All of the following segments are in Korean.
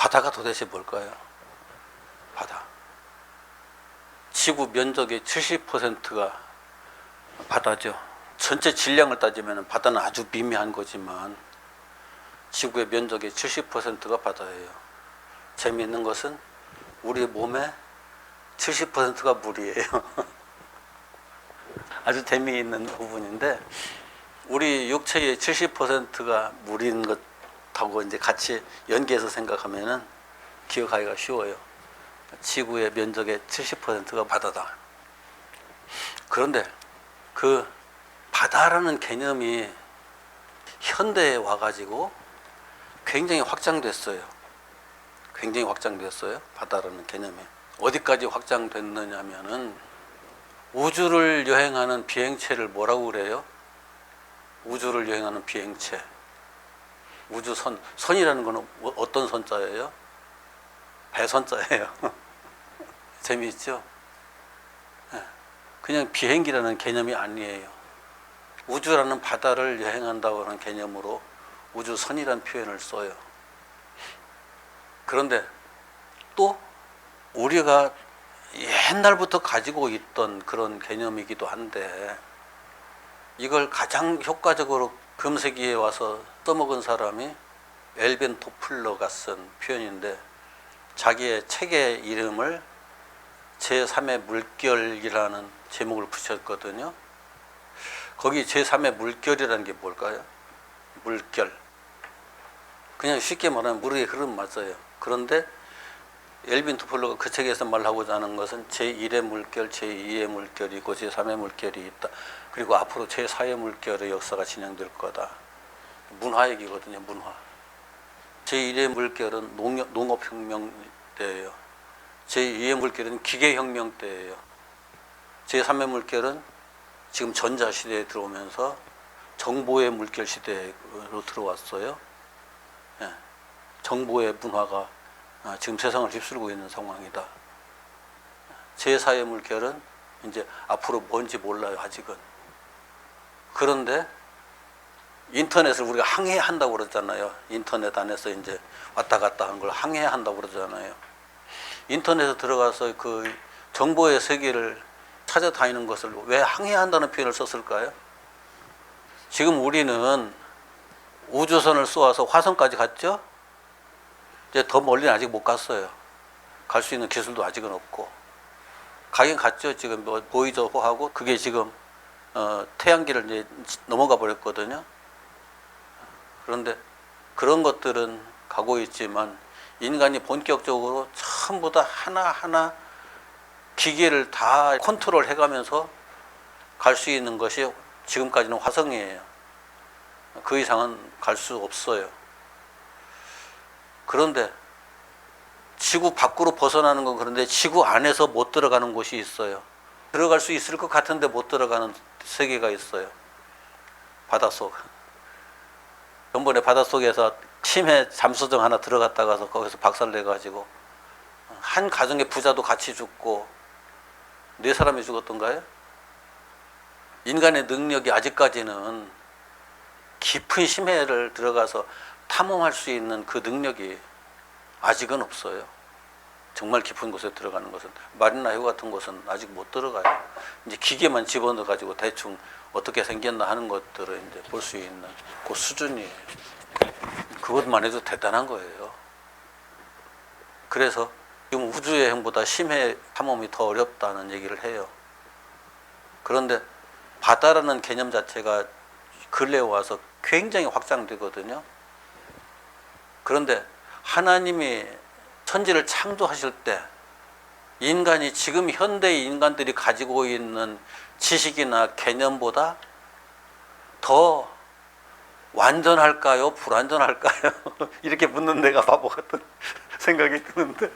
바다가 도대체 뭘까요? 바다. 지구 면적의 70%가 바다죠. 전체 질량을 따지면 바다는 아주 미미한 거지만 지구의 면적의 70%가 바다예요. 재미있는 것은 우리 몸의 70%가 물이에요. 아주 재미있는 부분인데, 우리 육체의 70%가 물인 것하고 이제 같이 연계해서 생각하면은 기억하기가 쉬워요. 지구의 면적의 70%가 바다다. 그런데 그 바다라는 개념이 현대에 와가지고 굉장히 확장됐어요. 굉장히 확장됐어요. 바다라는 개념이. 어디까지 확장됐느냐면은 우주를 여행하는 비행체를 뭐라고 그래요? 우주를 여행하는 비행체. 우주선. 선이라는 거는 어떤 선자예요? 배선자예요. 재미있죠? 그냥 비행기라는 개념이 아니에요. 우주라는 바다를 여행한다고 하는 개념으로 우주선이라는 표현을 써요. 그런데 또 우리가 옛날부터 가지고 있던 그런 개념이기도 한데, 이걸 가장 효과적으로 금세기에 와서 써먹은 사람이 엘벤 토플러가 쓴 표현인데, 자기의 책의 이름을 제3의 물결이라는 제목을 붙였거든요. 거기 제3의 물결이라는 게 뭘까요? 물결. 그냥 쉽게 말하면 물의 흐름 맞아요. 그런데 엘빈 토플러가 그 책에서 말하고자 하는 것은 제1의 물결, 제2의 물결이고 제3의 물결이 있다. 그리고 앞으로 제4의 물결의 역사가 진행될 거다. 문화 얘기거든요. 문화. 제1의 물결은 농업혁명 때예요. 제2의 물결은 기계혁명 때예요. 제3의 물결은 지금 전자시대에 들어오면서 정보의 물결 시대로 들어왔어요. 정보의 문화가 지금 세상을 휩쓸고 있는 상황이다. 제4의 물결은 이제 앞으로 뭔지 몰라요, 아직은. 그런데 인터넷을 우리가 항해한다고 그러잖아요. 인터넷 안에서 이제 왔다 갔다 하는 걸 항해한다고 그러잖아요. 인터넷에 들어가서 그 정보의 세계를 찾아다니는 것을 왜 항해한다는 표현을 썼을까요? 지금 우리는 우주선을 쏘아서 화성까지 갔죠? 이제 더 멀리는 아직 못 갔어요. 갈 수 있는 기술도 아직은 없고. 가긴 갔죠. 지금 뭐 보이저호하고 그게 지금 태양계를 이제 넘어가 버렸거든요. 그런데 그런 것들은 가고 있지만 인간이 본격적으로 전부 다 하나하나 기계를 다 컨트롤 해가면서 갈 수 있는 것이 지금까지는 화성이에요. 그 이상은 갈 수 없어요. 그런데 지구 밖으로 벗어나는 건 그런데 지구 안에서 못 들어가는 곳이 있어요. 들어갈 수 있을 것 같은데 못 들어가는 세계가 있어요. 바닷속. 전번에 바닷속에서 심해 잠수정 하나 들어갔다가서 거기서 박살내가지고 한 가정의 부자도 같이 죽고 4사람이 죽었던가요? 인간의 능력이 아직까지는 깊은 심해를 들어가서 탐험할 수 있는 그 능력이 아직은 없어요. 정말 깊은 곳에 들어가는 것은. 마리나해우 같은 곳은 아직 못 들어가요. 이제 기계만 집어넣어 가지고 대충 어떻게 생겼나 하는 것들을 이제 볼 수 있는 그 수준이에요. 그것만 해도 대단한 거예요. 그래서 지금 우주여행보다 심해 탐험이 더 어렵다는 얘기를 해요. 그런데 바다라는 개념 자체가 근래에 와서 굉장히 확장되거든요. 그런데 하나님이 천지를 창조하실 때 인간이 지금 현대의 인간들이 가지고 있는 지식이나 개념보다 더 완전할까요? 불완전할까요? 이렇게 묻는 내가 바보 같은 생각이 드는데,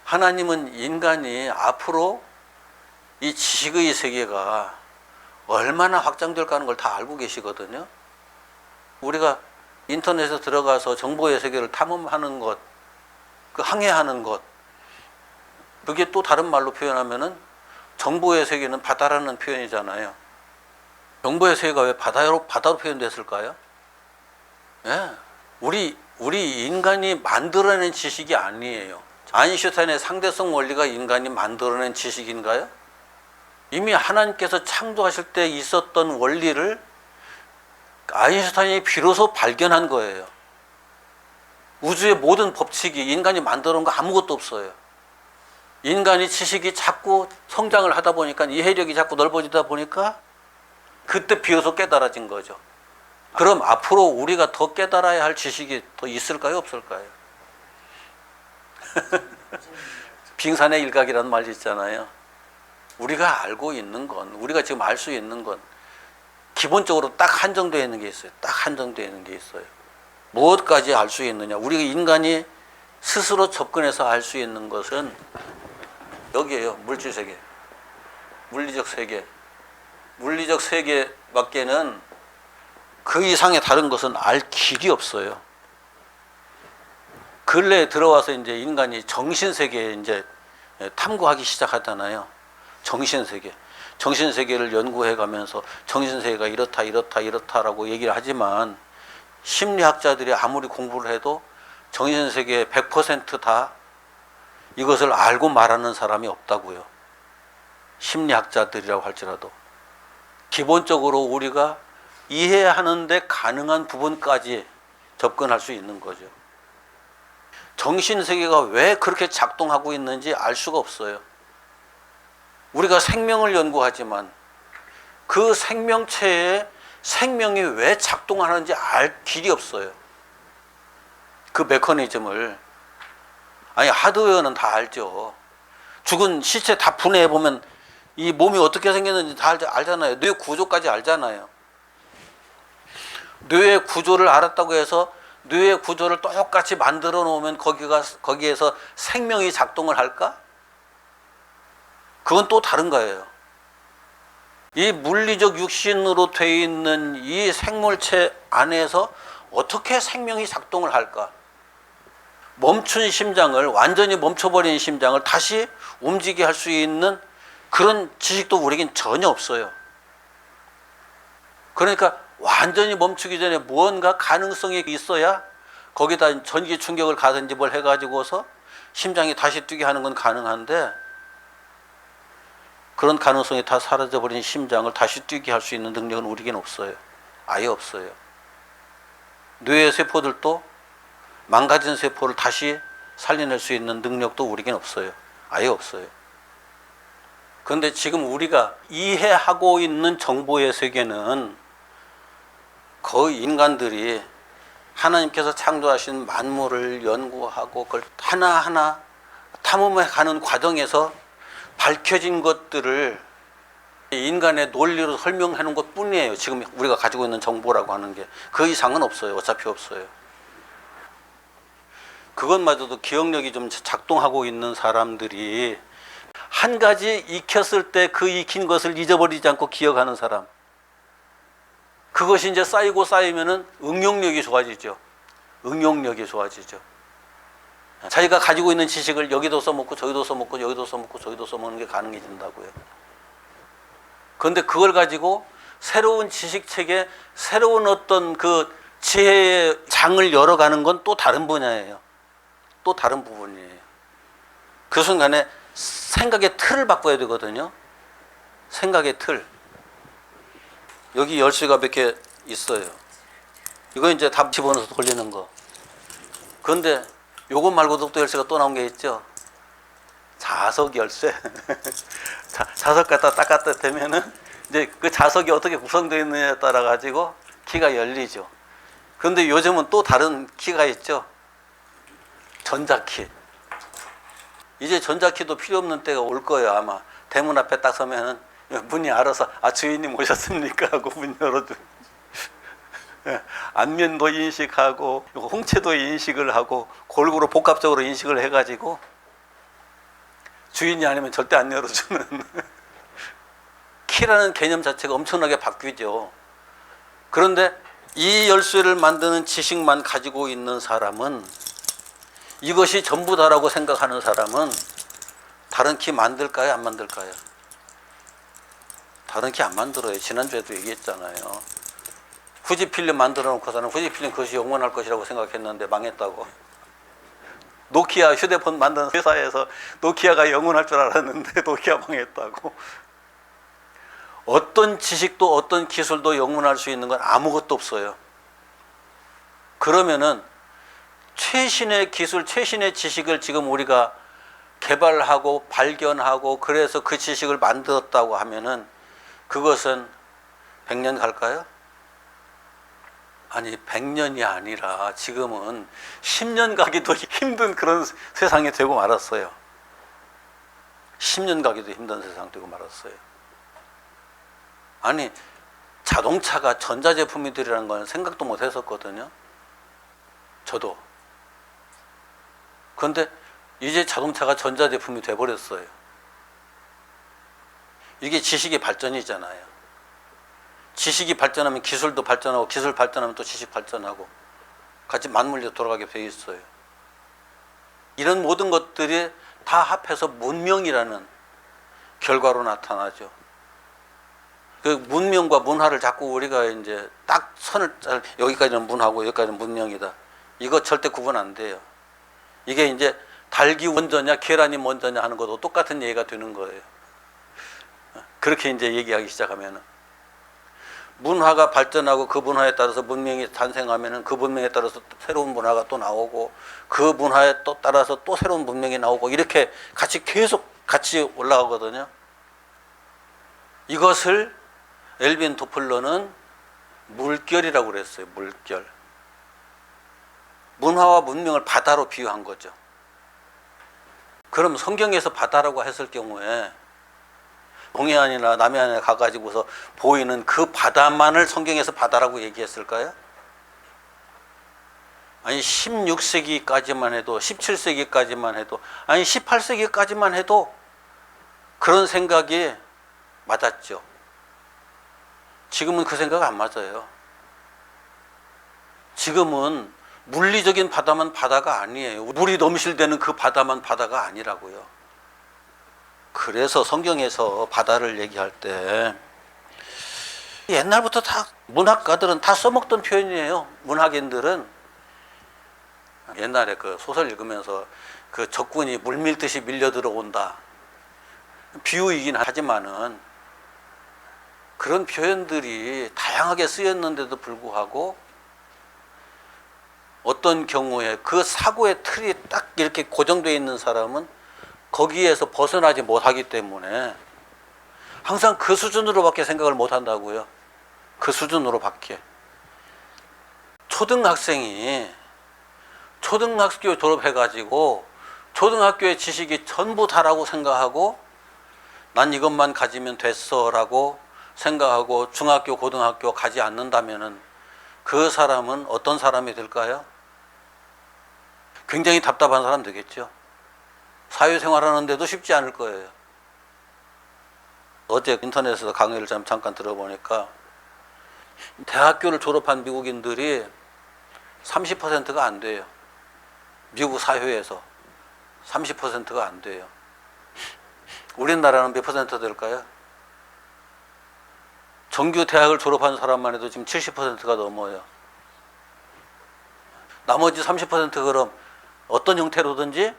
하나님은 인간이 앞으로 이 지식의 세계가 얼마나 확장될까 하는 걸 다 알고 계시거든요. 우리가 인터넷에 들어가서 정보의 세계를 탐험하는 것, 그 항해하는 것, 그게 또 다른 말로 표현하면은 정보의 세계는 바다라는 표현이잖아요. 정보의 세계가 왜 바다로 표현됐을까요? 예. 우리 우리 인간이 만들어낸 지식이 아니에요. 아인슈타인의 상대성 원리가 인간이 만들어낸 지식인가요? 이미 하나님께서 창조하실 때 있었던 원리를 아인슈타인이 비로소 발견한 거예요. 우주의 모든 법칙이 인간이 만들어 놓은 거 아무것도 없어요. 인간이 지식이 자꾸 성장을 하다 보니까, 이해력이 자꾸 넓어지다 보니까 그때 비로소 깨달아진 거죠. 그럼 앞으로 우리가 더 깨달아야 할 지식이 더 있을까요, 없을까요? 빙산의 일각이라는 말이 있잖아요. 우리가 알고 있는 건, 우리가 지금 알 수 있는 건 기본적으로 딱 한정되어 있는 게 있어요. 딱 한정되어 있는 게 있어요. 무엇까지 알 수 있느냐? 우리가 인간이 스스로 접근해서 알 수 있는 것은 여기에요. 물질 세계, 물리적 세계. 물리적 세계밖에는 그 이상의 다른 것은 알 길이 없어요. 근래에 들어와서 이제 인간이 정신 세계에 이제 탐구하기 시작하잖아요. 정신 세계. 정신 세계를 연구해 가면서 정신 세계가 이렇다라고 얘기를 하지만, 심리학자들이 아무리 공부를 해도 정신 세계의 100% 다 이것을 알고 말하는 사람이 없다고요. 심리학자들이라고 할지라도. 기본적으로 우리가 이해하는데 가능한 부분까지 접근할 수 있는 거죠. 정신세계가 왜 그렇게 작동하고 있는지 알 수가 없어요. 우리가 생명을 연구하지만 그 생명체에 생명이 왜 작동하는지 알 길이 없어요. 그 메커니즘을. 아니, 하드웨어는 다 알죠. 죽은 시체 다 분해해보면 이 몸이 어떻게 생겼는지 다 알잖아요. 뇌 구조까지 알잖아요. 뇌의 구조를 알았다고 해서 뇌의 구조를 똑같이 만들어 놓으면 거기에서 생명이 작동을 할까? 그건 또 다른 거예요. 이 물리적 육신으로 되어 있는 이 생물체 안에서 어떻게 생명이 작동을 할까? 멈춘 심장을, 완전히 멈춰버린 심장을 다시 움직이게 할 수 있는 그런 지식도 우리에겐 전혀 없어요. 그러니까 완전히 멈추기 전에 무언가 가능성이 있어야 거기다 전기 충격을 가든지 뭘 해가지고서 심장이 다시 뛰게 하는 건 가능한데, 그런 가능성이 다 사라져버린 심장을 다시 뛰게 할 수 있는 능력은 우리에겐 없어요. 아예 없어요. 뇌의 세포들도 망가진 세포를 다시 살려낼 수 있는 능력도 우리에겐 없어요. 아예 없어요. 그런데 지금 우리가 이해하고 있는 정보의 세계는 거의 인간들이 하나님께서 창조하신 만물을 연구하고 그걸 하나하나 탐험해 가는 과정에서 밝혀진 것들을 인간의 논리로 설명해 놓은 것 뿐이에요. 지금 우리가 가지고 있는 정보라고 하는 게. 그 이상은 없어요. 어차피 없어요. 그것마저도 기억력이 좀 작동하고 있는 사람들이 한 가지 익혔을 때 그 익힌 것을 잊어버리지 않고 기억하는 사람, 그것이 이제 쌓이고 쌓이면은 응용력이 좋아지죠. 응용력이 좋아지죠. 자기가 가지고 있는 지식을 여기도 써먹고 저기도 써먹고 여기도 써먹고 저기도 써먹는 게 가능해진다고요. 그런데 그걸 가지고 새로운 지식체계, 새로운 어떤 그 지혜의 장을 열어가는 건 또 다른 분야예요. 또 다른 부분이에요. 그 순간에 생각의 틀을 바꿔야 되거든요. 생각의 틀. 여기 열쇠가 몇 개 있어요. 이거 이제 다 집어넣어서 돌리는 거. 그런데 요것 말고도 또 열쇠가 또 나온 게 있죠. 자석 열쇠. 자석 갖다 딱 갖다 대면은 이제 그 자석이 어떻게 구성되어 있느냐에 따라 가지고 키가 열리죠. 그런데 요즘은 또 다른 키가 있죠. 전자키. 이제 전자키도 필요 없는 때가 올 거예요, 아마. 대문 앞에 딱 서면은 문이 알아서 주인님 오셨습니까? 하고 문 열어줘. 안면도 인식하고 홍채도 인식을 하고 골고루 복합적으로 인식을 해가지고 주인이 아니면 절대 안 열어주는 키라는 개념 자체가 엄청나게 바뀌죠. 그런데 이 열쇠를 만드는 지식만 가지고 있는 사람은, 이것이 전부다라고 생각하는 사람은 다른 키 만들까요? 안 만들까요? 다른 키 안 만들어요. 지난주에도 얘기했잖아요. 후지필름 만들어 놓고서는 후지필름 그것이 영원할 것이라고 생각했는데 망했다고. 노키아 휴대폰 만드는 회사에서 노키아가 영원할 줄 알았는데 노키아 망했다고. 어떤 지식도 어떤 기술도 영원할 수 있는 건 아무것도 없어요. 그러면은 최신의 기술, 최신의 지식을 지금 우리가 개발하고 발견하고 그래서 그 지식을 만들었다고 하면은 그것은 100년 갈까요? 아니 100년이 아니라 지금은 10년 가기도 힘든 그런 세상이 되고 말았어요. 10년 가기도 힘든 세상 되고 말았어요. 아니 자동차가 전자제품이들이라는 건 생각도 못 했었거든요. 저도. 그런데 이제 자동차가 전자제품이 돼버렸어요. 이게 지식의 발전이잖아요. 지식이 발전하면 기술도 발전하고 기술 발전하면 또 지식 발전하고 같이 맞물려 돌아가게 돼 있어요. 이런 모든 것들이 다 합해서 문명이라는 결과로 나타나죠. 그 문명과 문화를 자꾸 우리가 이제 딱 선을 여기까지는 문화고 여기까지는 문명이다. 이거 절대 구분 안 돼요. 이게 이제 닭이 먼저냐 계란이 먼저냐 하는 것도 똑같은 얘기가 되는 거예요. 그렇게 이제 얘기하기 시작하면은 문화가 발전하고 그 문화에 따라서 문명이 탄생하면은 그 문명에 따라서 새로운 문화가 또 나오고 그 문화에 또 따라서 또 새로운 문명이 나오고 이렇게 같이 계속 같이 올라가거든요. 이것을 엘빈 도플러는 물결이라고 그랬어요. 물결. 문화와 문명을 바다로 비유한 거죠. 그럼 성경에서 바다라고 했을 경우에 동해안이나 남해안에 가가지고서 보이는 그 바다만을 성경에서 바다라고 얘기했을까요? 아니 16세기까지만 해도 17세기까지만 해도 아니 18세기까지만 해도 그런 생각이 맞았죠. 지금은 그 생각 안 맞아요. 지금은 물리적인 바다만 바다가 아니에요. 물이 넘실대는 그 바다만 바다가 아니라고요. 그래서 성경에서 바다를 얘기할 때 옛날부터 다 문학가들은 다 써먹던 표현이에요. 문학인들은 옛날에 그 소설 읽으면서 그 적군이 물밀듯이 밀려 들어온다. 비유이긴 하지만은 그런 표현들이 다양하게 쓰였는데도 불구하고 어떤 경우에 그 사고의 틀이 딱 이렇게 고정되어 있는 사람은 거기에서 벗어나지 못하기 때문에 항상 그 수준으로밖에 생각을 못한다고요. 그 수준으로밖에. 초등학생이 초등학교 졸업해가지고 초등학교의 지식이 전부 다라고 생각하고 난 이것만 가지면 됐어 라고 생각하고 중학교 고등학교 가지 않는다면은 그 사람은 어떤 사람이 될까요? 굉장히 답답한 사람 되겠죠. 사회생활하는데도 쉽지 않을 거예요. 어제 인터넷에서 강의를 잠깐 들어보니까 대학교를 졸업한 미국인들이 30%가 안 돼요. 미국 사회에서 30%가 안 돼요. 우리나라는 몇 퍼센트 될까요? 정규 대학을 졸업한 사람만 해도 지금 70%가 넘어요. 나머지 30% 그럼 어떤 형태로든지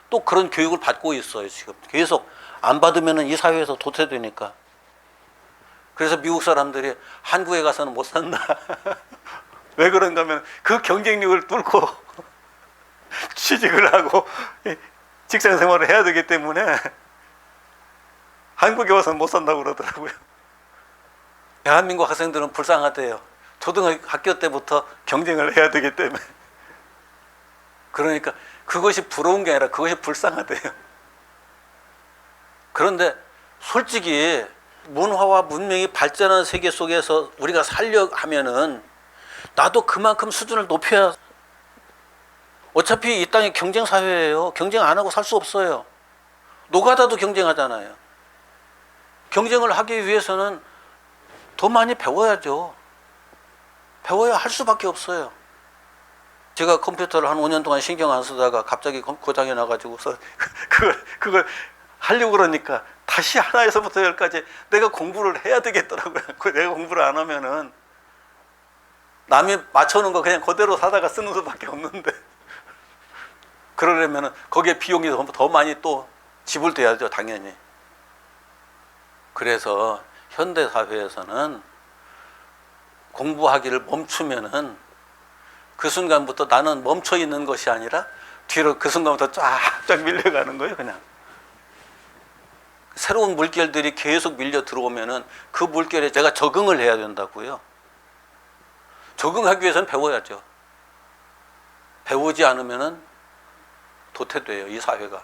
또 그런 교육을 받고 있어요. 지금 계속 안 받으면 이 사회에서 도태되니까. 그래서 미국 사람들이 한국에 가서는 못 산다. 왜 그런가 하면 그 경쟁력을 뚫고 취직을 하고 직장 생활을 해야 되기 때문에 한국에 와서는 못 산다고 그러더라고요. 대한민국 학생들은 불쌍하대요. 초등학교 때부터 경쟁을 해야 되기 때문에. 그러니까 그것이 부러운 게 아니라 그것이 불쌍하대요. 그런데 솔직히 문화와 문명이 발전한 세계 속에서 우리가 살려 하면은 나도 그만큼 수준을 높여야. 어차피 이 땅이 경쟁 사회예요. 경쟁 안 하고 살 수 없어요. 노가다도 경쟁하잖아요. 경쟁을 하기 위해서는 더 많이 배워야죠. 배워야 할 수밖에 없어요. 제가 컴퓨터를 한 5년 동안 신경 안 쓰다가 갑자기 고장이 나가지고서 그걸 하려고 그러니까 다시 하나에서부터 열까지 내가 공부를 해야 되겠더라고요. 내가 공부를 안 하면은 남이 맞춰놓은 거 그냥 그대로 사다가 쓰는 수밖에 없는데 그러려면 거기에 비용이 더 많이 또 지불돼야죠, 당연히. 그래서 현대 사회에서는 공부하기를 멈추면은 그 순간부터 나는 멈춰 있는 것이 아니라 뒤로 그 순간부터 쫙쫙 밀려가는 거예요, 그냥. 새로운 물결들이 계속 밀려 들어오면은 그 물결에 제가 적응을 해야 된다고요. 적응하기 위해서는 배워야죠. 배우지 않으면은 도태돼요, 이 사회가.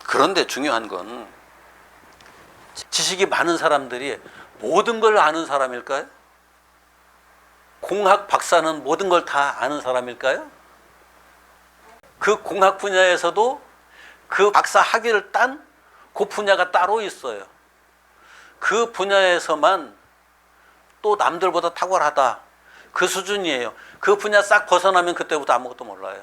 그런데 중요한 건 지식이 많은 사람들이 모든 걸 아는 사람일까요? 공학 박사는 모든 걸 다 아는 사람일까요? 그 공학 분야에서도 그 박사 학위를 딴 그 분야가 따로 있어요. 그 분야에서만 또 남들보다 탁월하다, 그 수준이에요. 그 분야 싹 벗어나면 그때부터 아무것도 몰라요.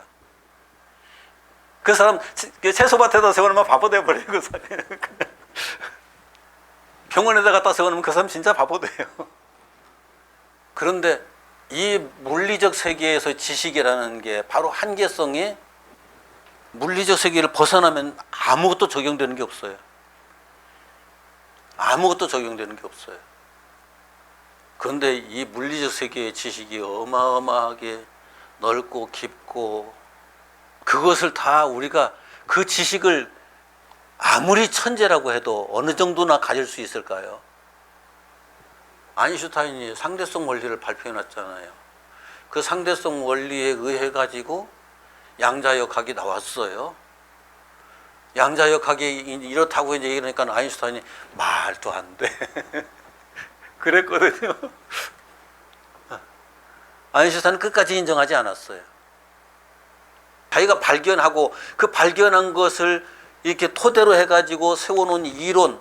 그 사람 채소밭에다 세워놓으면 바보 돼버려요, 그 사람. 병원에다 갖다 세워놓으면 그 사람 진짜 바보 돼요. 그런데 이 물리적 세계에서 지식이라는 게 바로 한계성이 물리적 세계를 벗어나면 아무것도 적용되는 게 없어요. 아무것도 적용되는 게 없어요. 그런데 이 물리적 세계의 지식이 어마어마하게 넓고 깊고, 그것을 다 우리가 그 지식을 아무리 천재라고 해도 어느 정도나 가질 수 있을까요? 아인슈타인이 상대성 원리를 발표해 놨잖아요. 그 상대성 원리에 의해 가지고 양자역학이 나왔어요. 양자역학이 이렇다고 이제 이러니까 아인슈타인이 말도 안 돼. 그랬거든요. 아인슈타인은 끝까지 인정하지 않았어요. 자기가 발견하고 그 발견한 것을 이렇게 토대로 해가지고 세워놓은 이론,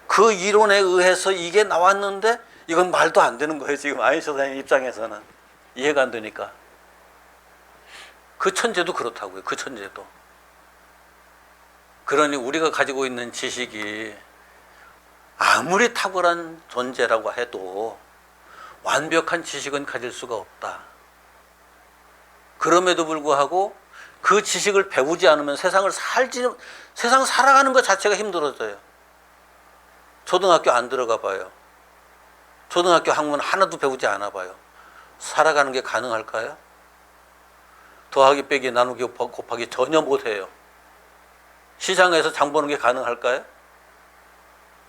그 이론에 의해서 이게 나왔는데 이건 말도 안 되는 거예요, 지금 아인슈타인 입장에서는. 이해가 안 되니까. 그 천재도 그렇다고요, 그 천재도. 그러니 우리가 가지고 있는 지식이 아무리 탁월한 존재라고 해도 완벽한 지식은 가질 수가 없다. 그럼에도 불구하고 그 지식을 배우지 않으면 세상 살아가는 것 자체가 힘들어져요. 초등학교 안 들어가 봐요. 초등학교 학문 하나도 배우지 않아 봐요. 살아가는 게 가능할까요? 더하기 빼기 나누기 곱하기 전혀 못해요. 시장에서 장 보는 게 가능할까요?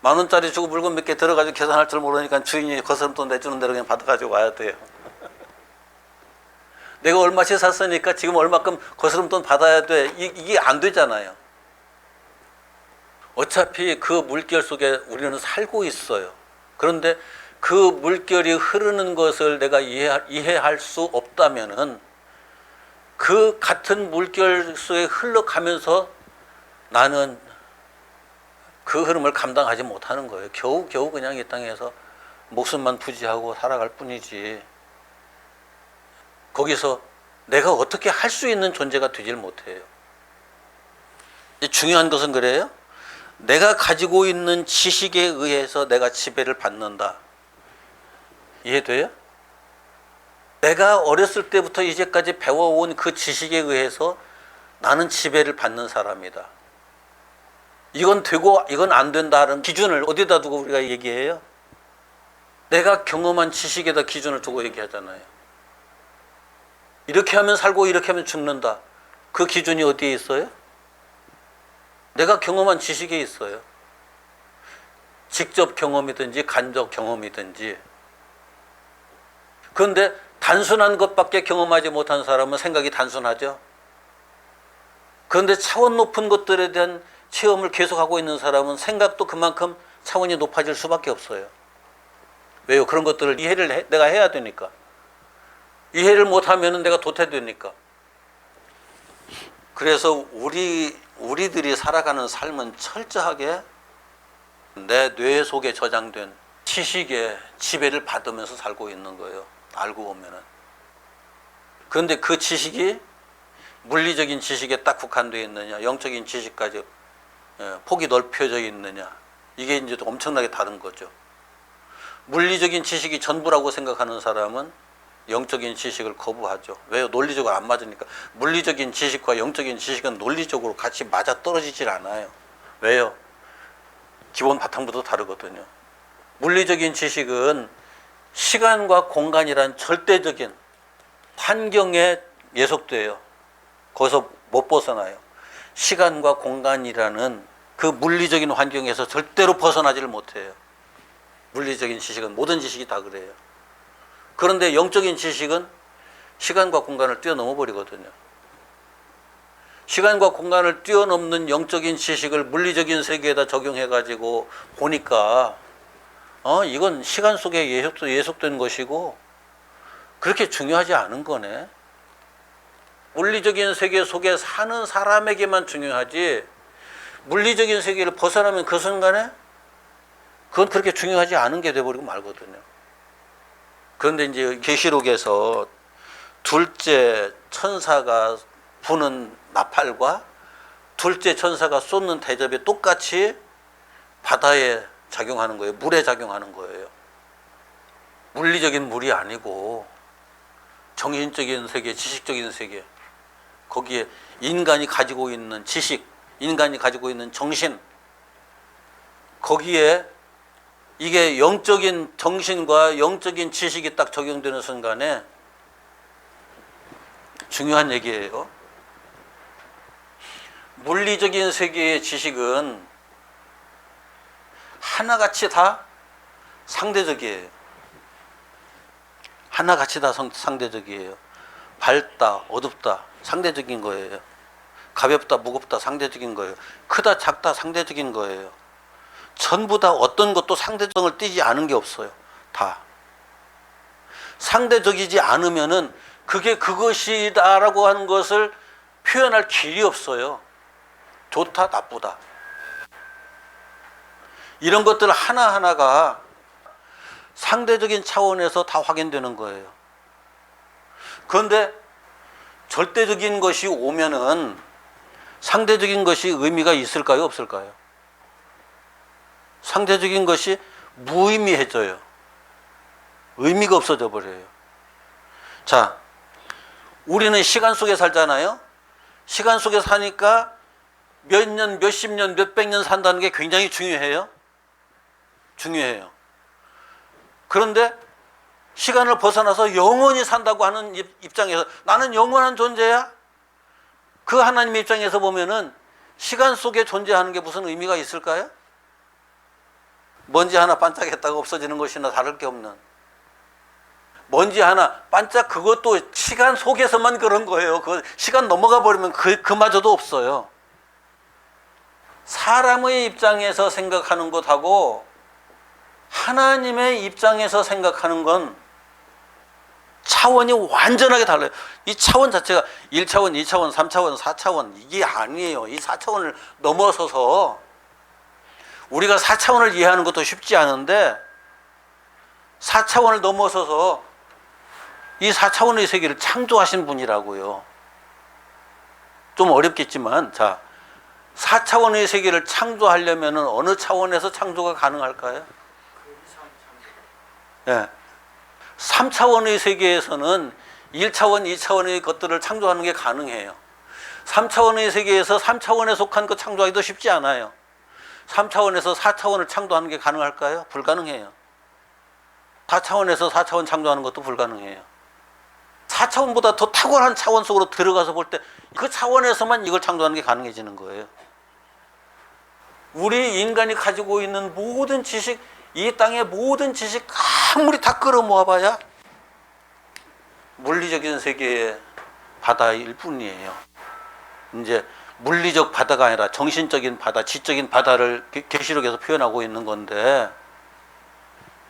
10,000원짜리 주고 물건 몇 개 들어가지고 계산할 줄 모르니까 주인이 거스름돈 내주는 대로 그냥 받아가지고 와야 돼요. 내가 얼마씩 샀으니까 지금 얼마큼 거스름돈 받아야 돼. 이게 안 되잖아요. 어차피 그 물결 속에 우리는 살고 있어요. 그런데 그 물결이 흐르는 것을 내가 이해할 수 없다면은 그 같은 물결 속에 흘러가면서 나는 그 흐름을 감당하지 못하는 거예요. 겨우 그냥 이 땅에서 목숨만 부지하고 살아갈 뿐이지, 거기서 내가 어떻게 할 수 있는 존재가 되질 못해요. 중요한 것은 그래요. 내가 가지고 있는 지식에 의해서 내가 지배를 받는다. 이해돼요? 내가 어렸을 때부터 이제까지 배워온 그 지식에 의해서 나는 지배를 받는 사람이다. 이건 되고 이건 안 된다는 기준을 어디다 두고 우리가 얘기해요? 내가 경험한 지식에다 기준을 두고 얘기하잖아요. 이렇게 하면 살고 이렇게 하면 죽는다. 그 기준이 어디에 있어요? 내가 경험한 지식에 있어요. 직접 경험이든지 간접 경험이든지. 그런데 단순한 것밖에 경험하지 못한 사람은 생각이 단순하죠. 그런데 차원 높은 것들에 대한 체험을 계속하고 있는 사람은 생각도 그만큼 차원이 높아질 수밖에 없어요. 왜요? 그런 것들을 이해를 내가 해야 되니까. 이해를 못하면 내가 도태되니까. 그래서 우리들이 살아가는 삶은 철저하게 내 뇌 속에 저장된 지식의 지배를 받으면서 살고 있는 거예요. 알고 보면은. 그런데 그 지식이 물리적인 지식에 딱 국한되어 있느냐, 영적인 지식까지 폭이 넓혀져 있느냐, 이게 이제 엄청나게 다른 거죠. 물리적인 지식이 전부라고 생각하는 사람은 영적인 지식을 거부하죠. 왜요? 논리적으로 안 맞으니까. 물리적인 지식과 영적인 지식은 논리적으로 같이 맞아 떨어지질 않아요. 왜요? 기본 바탕부터 다르거든요. 물리적인 지식은 시간과 공간이란 절대적인 환경에 예속돼요. 거기서 못 벗어나요. 시간과 공간이라는 그 물리적인 환경에서 절대로 벗어나지를 못해요. 물리적인 지식은 모든 지식이 다 그래요. 그런데 영적인 지식은 시간과 공간을 뛰어넘어 버리거든요. 시간과 공간을 뛰어넘는 영적인 지식을 물리적인 세계에다 적용해 가지고 보니까 이건 시간 속에 예속된 것이고 그렇게 중요하지 않은 거네. 물리적인 세계 속에 사는 사람에게만 중요하지 물리적인 세계를 벗어나면 그 순간에 그건 그렇게 중요하지 않은 게 돼버리고 말거든요. 그런데 이제 계시록에서 둘째 천사가 부는 나팔과 둘째 천사가 쏟는 대접이 똑같이 바다에 작용하는 거예요. 물에 작용하는 거예요. 물리적인 물이 아니고 정신적인 세계, 지식적인 세계, 거기에 인간이 가지고 있는 지식, 인간이 가지고 있는 정신, 거기에 이게 영적인 정신과 영적인 지식이 딱 적용되는 순간에 중요한 얘기예요. 물리적인 세계의 지식은 하나같이 다 상대적이에요. 하나같이 다 상대적이에요. 밝다, 어둡다, 상대적인 거예요. 가볍다, 무겁다, 상대적인 거예요. 크다, 작다, 상대적인 거예요. 전부 다 어떤 것도 상대성을 띠지 않은 게 없어요. 다. 상대적이지 않으면은 그게 그것이다라고 하는 것을 표현할 길이 없어요. 좋다, 나쁘다. 이런 것들 하나하나가 상대적인 차원에서 다 확인되는 거예요. 그런데 절대적인 것이 오면은 상대적인 것이 의미가 있을까요? 없을까요? 상대적인 것이 무의미해져요. 의미가 없어져 버려요. 자, 우리는 시간 속에 살잖아요. 시간 속에 사니까 몇 년, 몇십 년, 몇백 년 산다는 게 굉장히 중요해요. 중요해요. 그런데 시간을 벗어나서 영원히 산다고 하는 입장에서 나는 영원한 존재야? 그 하나님의 입장에서 보면은 시간 속에 존재하는 게 무슨 의미가 있을까요? 먼지 하나 반짝했다가 없어지는 것이나 다를 게 없는 먼지 하나 반짝, 그것도 시간 속에서만 그런 거예요. 그 시간 넘어가 버리면 그마저도 없어요. 사람의 입장에서 생각하는 것하고 하나님의 입장에서 생각하는 건 차원이 완전하게 달라요. 이 차원 자체가 1차원, 2차원, 3차원, 4차원 이게 아니에요. 이 4차원을 넘어서서 우리가 4차원을 이해하는 것도 쉽지 않은데 4차원을 넘어서서 이 4차원의 세계를 창조하신 분이라고요. 좀 어렵겠지만 자, 4차원의 세계를 창조하려면 어느 차원에서 창조가 가능할까요? 예. 3차원의 세계에서는 1차원, 2차원의 것들을 창조하는 게 가능해요. 3차원의 세계에서 3차원에 속한 것 창조하기도 쉽지 않아요. 3차원에서 4차원을 창조하는 게 가능할까요? 불가능해요. 4차원에서 4차원 창조하는 것도 불가능해요. 4차원보다 더 탁월한 차원 속으로 들어가서 볼 때 그 차원에서만 이걸 창조하는 게 가능해지는 거예요. 우리 인간이 가지고 있는 모든 지식, 이 땅의 모든 지식 아무리 다 끌어모아봐야 물리적인 세계의 바다일 뿐이에요. 이제 물리적 바다가 아니라 정신적인 바다, 지적인 바다를 계시록에서 표현하고 있는 건데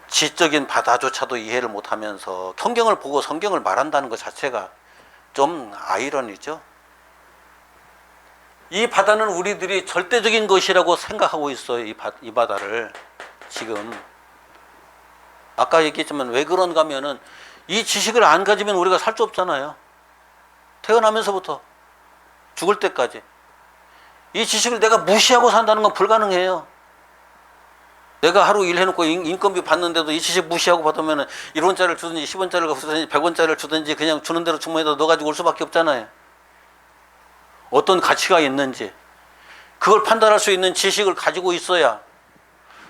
지적인 바다조차도 이해를 못하면서 성경을 보고 성경을 말한다는 것 자체가 좀 아이러니죠. 이 바다는 우리들이 절대적인 것이라고 생각하고 있어요. 이 바다를 지금 아까 얘기했지만 왜 그런가 하면은 이 지식을 안 가지면 우리가 살 수 없잖아요. 태어나면서부터 죽을 때까지 이 지식을 내가 무시하고 산다는 건 불가능해요. 내가 하루 일해놓고 인건비 받는데도 이 지식 무시하고 받으면 1원짜리를 주든지 10원짜리를 주든지 100원짜리를 주든지 그냥 주는 대로 주머니에다 넣어 가지고 올 수밖에 없잖아요. 어떤 가치가 있는지 그걸 판단할 수 있는 지식을 가지고 있어야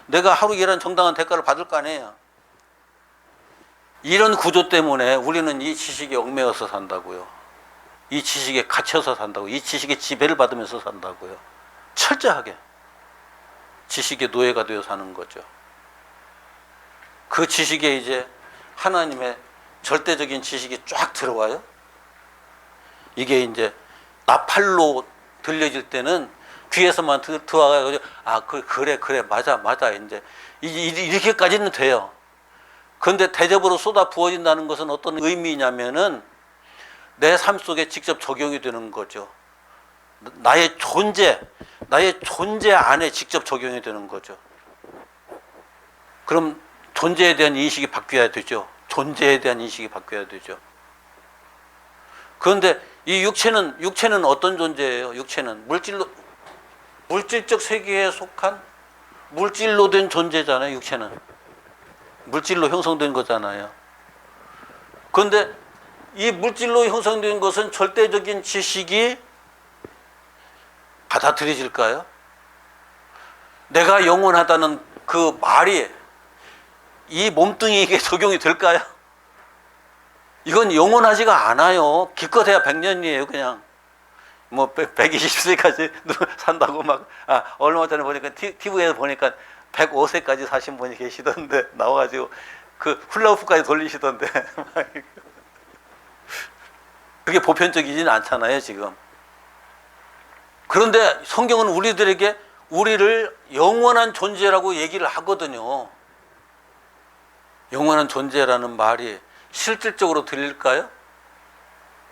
내가 하루 일한 정당한 대가를 받을 거 아니에요. 이런 구조 때문에 우리는 이 지식에 얽매여서 산다고요. 이 지식에 갇혀서 산다고. 이 지식의 지배를 받으면서 산다고요. 철저하게 지식의 노예가 되어 사는 거죠. 그 지식에 이제 하나님의 절대적인 지식이 쫙 들어와요. 이게 이제 나팔로 들려질 때는 귀에서만 들어와가지고 그래 맞아 이제 이렇게까지는 돼요. 그런데 대접으로 쏟아 부어진다는 것은 어떤 의미냐면은 내 삶 속에 직접 적용이 되는 거죠. 나의 존재 안에 직접 적용이 되는 거죠. 그럼 존재에 대한 인식이 바뀌어야 되죠. 존재에 대한 인식이 바뀌어야 되죠. 그런데 이 육체는 어떤 존재예요? 육체는 물질적 세계에 속한 물질로 된 존재잖아요. 육체는 물질로 형성된 거잖아요. 그런데 이 물질로 형성된 것은 절대적인 지식이 받아들여질까요? 내가 영원하다는 그 말이 이 몸뚱이에게 적용이 될까요? 이건 영원하지가 않아요. 기껏해야 100년이에요. 그냥 뭐 120세까지 산다고 막 얼마 전에 보니까 TV에서 보니까 105세까지 사신 분이 계시던데 나와가지고 그 훌라후프까지 돌리시던데 그게 보편적이지는 않잖아요 지금. 그런데 성경은 우리를 영원한 존재라고 얘기를 하거든요. 영원한 존재라는 말이 실질적으로 들릴까요?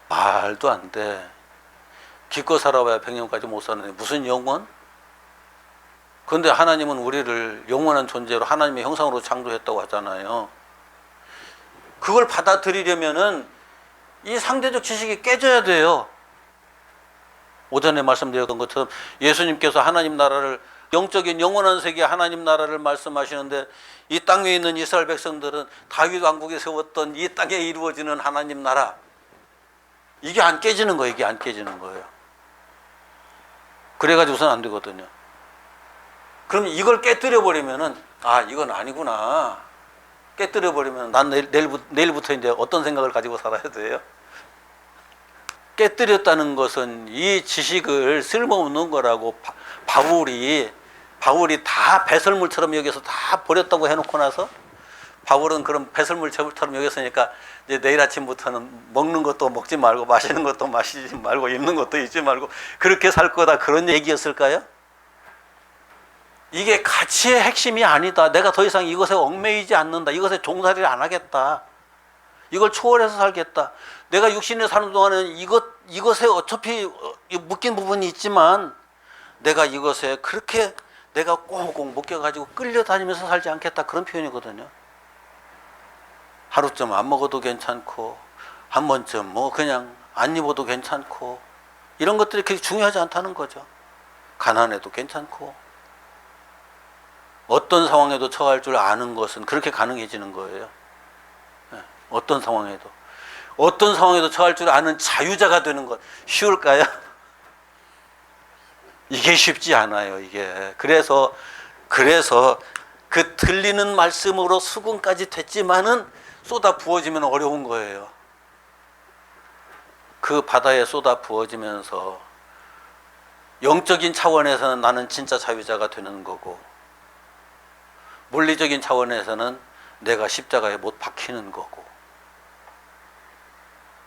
말도 안 돼. 기껏 살아봐야 100년까지 못 사는데 무슨 영원? 그런데 하나님은 우리를 영원한 존재로 하나님의 형상으로 창조했다고 하잖아요. 그걸 받아들이려면은 이 상대적 지식이 깨져야 돼요. 오전에 말씀드렸던 것처럼 예수님께서 하나님 나라를 영적인 영원한 세계 하나님 나라를 말씀하시는데 이 땅 위에 있는 이스라엘 백성들은 다윗 왕국이 세웠던 이 땅에 이루어지는 하나님 나라 이게 안 깨지는 거예요. 이게 안 깨지는 거예요. 그래가지고서는 안 되거든요. 그럼 이걸 깨뜨려 버리면은 이건 아니구나. 깨뜨려 버리면 난 내일부터 이제 어떤 생각을 가지고 살아야 돼요? 깨뜨렸다는 것은 이 지식을 쓸모없는 거라고 바울이 다 배설물처럼 여기서 다 버렸다고 해놓고 나서 바울은 그런 배설물처럼 여겼으니까 이제 내일 아침부터는 먹는 것도 먹지 말고 마시는 것도 마시지 말고 입는 것도 입지 말고 그렇게 살 거다 그런 얘기였을까요? 이게 가치의 핵심이 아니다. 내가 더 이상 이것에 얽매이지 않는다. 이것에 종살이를 안 하겠다. 이걸 초월해서 살겠다. 내가 육신에 사는 동안은 이것에 어차피 묶인 부분이 있지만 내가 이것에 그렇게 내가 꽁꽁 묶여가지고 끌려다니면서 살지 않겠다. 그런 표현이거든요. 하루쯤 안 먹어도 괜찮고 한 번쯤 뭐 그냥 안 입어도 괜찮고 이런 것들이 그렇게 중요하지 않다는 거죠. 가난해도 괜찮고 어떤 상황에도 처할 줄 아는 것은 그렇게 가능해지는 거예요. 어떤 상황에도 처할 줄 아는 자유자가 되는 것 쉬울까요? 이게 쉽지 않아요. 이게 그래서 그 들리는 말씀으로 수긍까지 됐지만은 쏟아 부어지면 어려운 거예요. 그 바다에 쏟아 부어지면서 영적인 차원에서는 나는 진짜 자유자가 되는 거고 물리적인 차원에서는 내가 십자가에 못 박히는 거고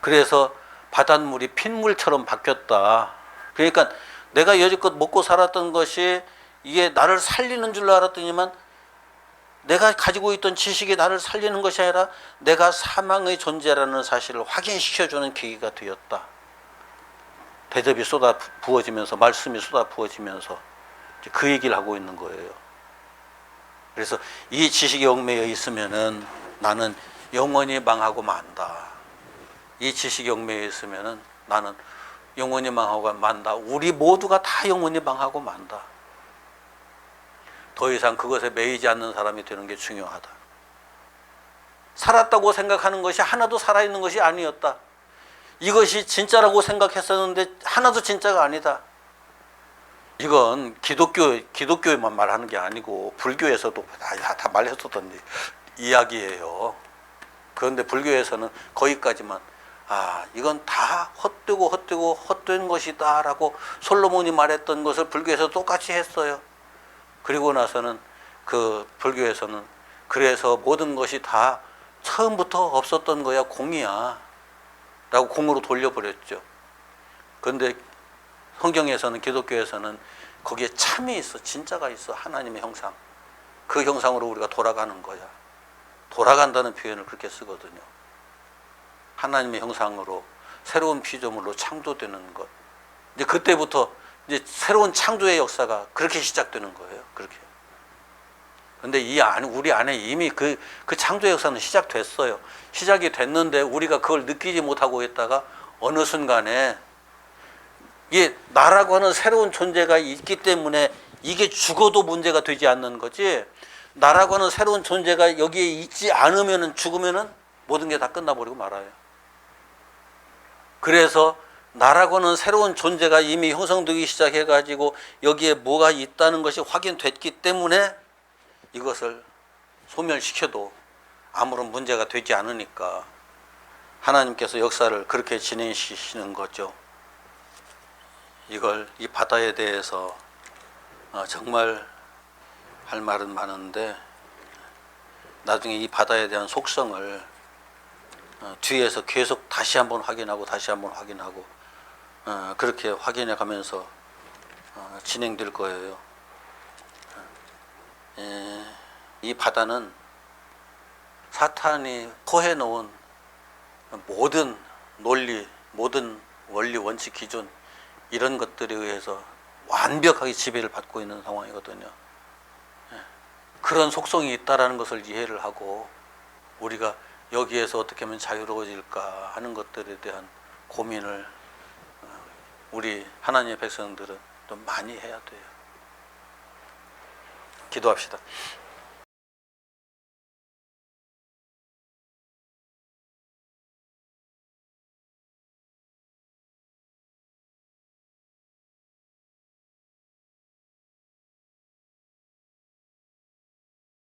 그래서 바닷물이 핏물처럼 바뀌었다. 그러니까 내가 여지껏 먹고 살았던 것이 이게 나를 살리는 줄 알았더니만 내가 가지고 있던 지식이 나를 살리는 것이 아니라 내가 사망의 존재라는 사실을 확인시켜주는 계기가 되었다. 대접이 쏟아 부어지면서 말씀이 쏟아 부어지면서 그 얘기를 하고 있는 거예요. 그래서 이 지식에 얽매여 있으면은 나는 영원히 망하고 만다. 이 지식에 얽매여 있으면은 나는 영원히 망하고 만다. 우리 모두가 다 영원히 망하고 만다. 더 이상 그것에 매이지 않는 사람이 되는 게 중요하다. 살았다고 생각하는 것이 하나도 살아있는 것이 아니었다. 이것이 진짜라고 생각했었는데 하나도 진짜가 아니다. 이건 기독교에만 말하는 게 아니고 불교에서도 다 말했었던 이야기예요. 그런데 불교에서는 거기까지만 이건 다 헛된 것이다 라고 솔로몬이 말했던 것을 불교에서 똑같이 했어요. 그리고 나서는 그 불교에서는 그래서 모든 것이 다 처음부터 없었던 거야, 공이야 라고 공으로 돌려버렸죠. 그런데 성경에서는, 기독교에서는 거기에 참이 있어, 진짜가 있어. 하나님의 형상, 그 형상으로 우리가 돌아가는 거야. 돌아간다는 표현을 그렇게 쓰거든요. 하나님의 형상으로 새로운 피조물로 창조되는 것. 이제 그때부터 이제 새로운 창조의 역사가 그렇게 시작되는 거예요. 그렇게. 근데 우리 안에 이미 그 창조의 역사는 시작됐어요. 시작이 됐는데 우리가 그걸 느끼지 못하고 있다가 어느 순간에 이게 나라고 하는 새로운 존재가 있기 때문에 이게 죽어도 문제가 되지 않는 거지, 나라고 하는 새로운 존재가 여기에 있지 않으면은, 죽으면은 모든 게 다 끝나버리고 말아요. 그래서 나라고 하는 새로운 존재가 이미 형성되기 시작해가지고 여기에 뭐가 있다는 것이 확인됐기 때문에 이것을 소멸시켜도 아무런 문제가 되지 않으니까 하나님께서 역사를 그렇게 진행시키시는 거죠. 이 바다에 대해서 정말 할 말은 많은데 나중에 이 바다에 대한 속성을 뒤에서 계속 다시 한번 확인하고 그렇게 확인해 가면서 진행될 거예요. 이 바다는 사탄이 포해 놓은 모든 논리, 모든 원리, 원칙, 기준, 이런 것들에 의해서 완벽하게 지배를 받고 있는 상황이거든요. 그런 속성이 있다라는 것을 이해를 하고 우리가 여기에서 어떻게 하면 자유로워질까 하는 것들에 대한 고민을 우리 하나님의 백성들은 좀 많이 해야 돼요. 기도합시다.